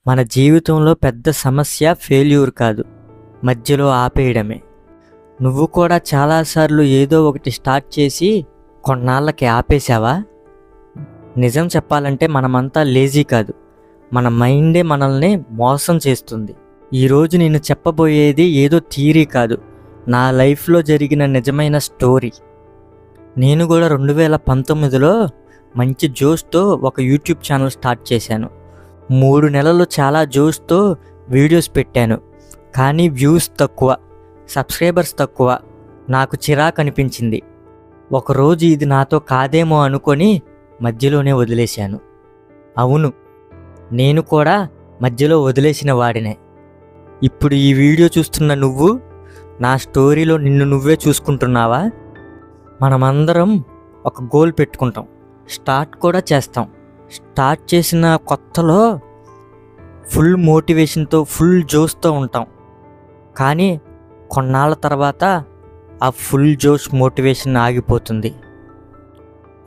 మన జీవితంలో పెద్ద సమస్య ఫెయిల్యూర్ కాదు, మధ్యలో ఆపేయడమే. నువ్వు కూడా చాలాసార్లు ఏదో ఒకటి స్టార్ట్ చేసి కొన్నాళ్ళకి ఆపేశావా? నిజం చెప్పాలంటే మనమంతా లేజీ కాదు, మన మైండే మనల్ని మోసం చేస్తుంది. ఈరోజు నేను చెప్పబోయేది ఏదో థియరీ కాదు, నా లైఫ్లో జరిగిన నిజమైన స్టోరీ. నేను కూడా 2019లో మంచి జోష్తో ఒక యూట్యూబ్ ఛానల్ స్టార్ట్ చేశాను. 3 నెలలు చాలా జోష్తో వీడియోస్ పెట్టాను, కానీ వ్యూస్ తక్కువ, సబ్స్క్రైబర్స్ తక్కువ. నాకు చిరాకు అనిపించింది. ఒకరోజు ఇది నాతో కాదేమో అనుకొని మధ్యలోనే వదిలేశాను. అవును, నేను కూడా మధ్యలో వదిలేసిన వాడినే. ఇప్పుడు ఈ వీడియో చూస్తున్న నువ్వు నా స్టోరీలో నిన్ను నువ్వే చూసుకుంటున్నావా? మనమందరం ఒక గోల్ పెట్టుకుంటాం, స్టార్ట్ కూడా చేస్తాం. స్టార్ట్ చేసిన కొత్తలో ఫుల్ మోటివేషన్తో, ఫుల్ జోష్తో ఉంటాం. కానీ కొన్నాళ్ళ తర్వాత ఆ ఫుల్ జోష్ మోటివేషన్ ఆగిపోతుంది.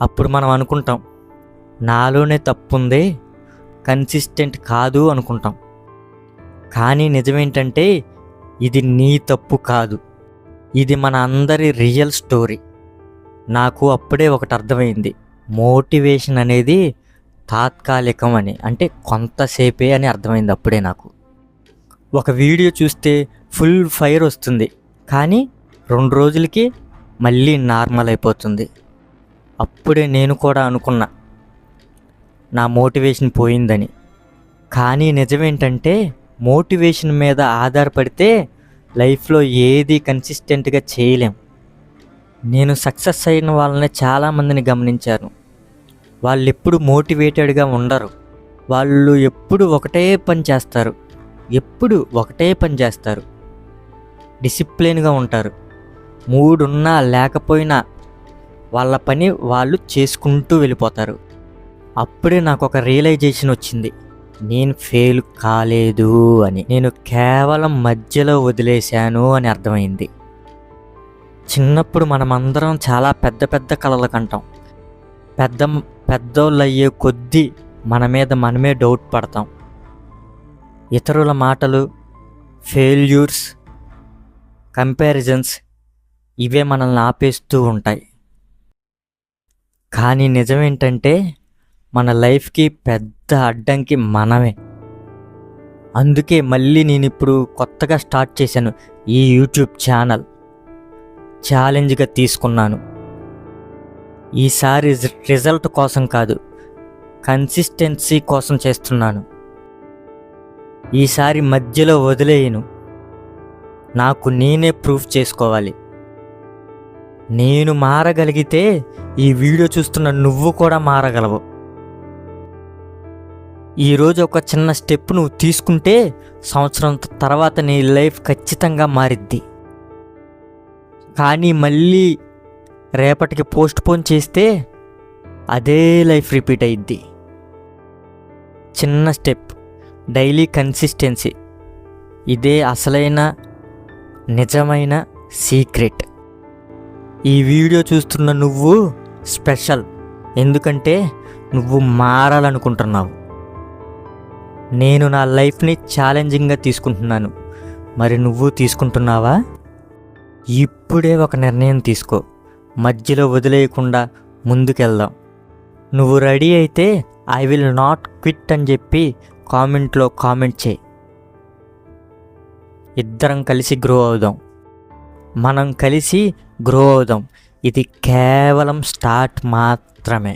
అప్పుడు మనం అనుకుంటాం, నాలోనే తప్పుంది, కన్సిస్టెంట్ కాదు అనుకుంటాం. కానీ నిజమేంటంటే ఇది నీ తప్పు కాదు, ఇది మన అందరి రియల్ స్టోరీ. నాకు అప్పుడే ఒకటి అర్థమైంది, మోటివేషన్ అనేది తాత్కాలికం అని, అంటే కొంతసేపే అని అర్థమైంది అప్పుడే నాకు. ఒక వీడియో చూస్తే ఫుల్ ఫైర్ వస్తుంది, కానీ 2 రోజులకి మళ్ళీ నార్మల్ అయిపోతుంది. అప్పుడే నేను కూడా అనుకున్నా నా మోటివేషన్ పోయిందని. కానీ నిజమేంటంటే మోటివేషన్ మీద ఆధారపడితే లైఫ్లో ఏది కన్సిస్టెంట్గా చేయలేం. నేను సక్సెస్ అయిన వాళ్ళని చాలామందిని గమనించాను. వాళ్ళు ఎప్పుడు మోటివేటెడ్గా ఉండరు, వాళ్ళు ఎప్పుడు ఒకటే పని చేస్తారు, డిసిప్లిన్గా ఉంటారు. మూడున్నా లేకపోయినా వాళ్ళ పని వాళ్ళు చేసుకుంటూ వెళ్ళిపోతారు. అప్పుడే నాకు ఒక రియలైజేషన్ వచ్చింది, నేను ఫెయిల్ కాలేదు అని, నేను కేవలం మధ్యలో వదిలేశాను అని అర్థమైంది. చిన్నప్పుడు మనమందరం చాలా పెద్ద పెద్ద కలలు కంటాం. పెద్దోళ్ళు అయ్యే కొద్దీ మన మీద మనమే డౌట్ పడతాం. ఇతరుల మాటలు, ఫెయిల్యూర్స్, కంపారిజన్స్ ఇవే మనల్ని ఆపేస్తూ ఉంటాయి. కానీ నిజమేంటంటే మన లైఫ్కి పెద్ద అడ్డంకి మనమే. అందుకే మళ్ళీ నేను ఇప్పుడు కొత్తగా స్టార్ట్ చేశాను ఈ యూట్యూబ్ ఛానల్. ఛాలెంజ్గా తీసుకున్నాను. ఈసారి రిజల్ట్ కోసం కాదు, కన్సిస్టెన్సీ కోసం చేస్తున్నాను. ఈసారి మధ్యలో వదిలేయను, నాకు నేనే ప్రూఫ్ చేసుకోవాలి. నేను మారగలిగితే ఈ వీడియో చూస్తున్న నువ్వు కూడా మారగలవు. ఈరోజు ఒక చిన్న స్టెప్ నువ్వు తీసుకుంటే సంవత్సరం తర్వాత నీ లైఫ్ ఖచ్చితంగా మారిద్ది. కానీ మళ్ళీ రేపటికి పోస్ట్పోన్ చేస్తే అదే లైఫ్ రిపీట్ అయ్యిద్ది. చిన్న స్టెప్, డైలీ కన్సిస్టెన్సీ, ఇదే అసలైన నిజమైన సీక్రెట్. ఈ వీడియో చూస్తున్న నువ్వు స్పెషల్, ఎందుకంటే నువ్వు మారాలనుకుంటున్నావు. నేను నా లైఫ్ని ఛాలెంజింగ్గా తీసుకుంటున్నాను, మరి నువ్వు తీసుకుంటున్నావా? ఇప్పుడే ఒక నిర్ణయం తీసుకో, మధ్యలో వదిలేయకుండా ముందుకెళ్దాం. నువ్వు రెడీ అయితే ఐ విల్ నాట్ క్విట్ అని చెప్పి కామెంట్లో కామెంట్ చేయి. ఇద్దరం కలిసి గ్రో అవుదాం, మనం కలిసి గ్రో అవుదాం. ఇది కేవలం స్టార్ట్ మాత్రమే.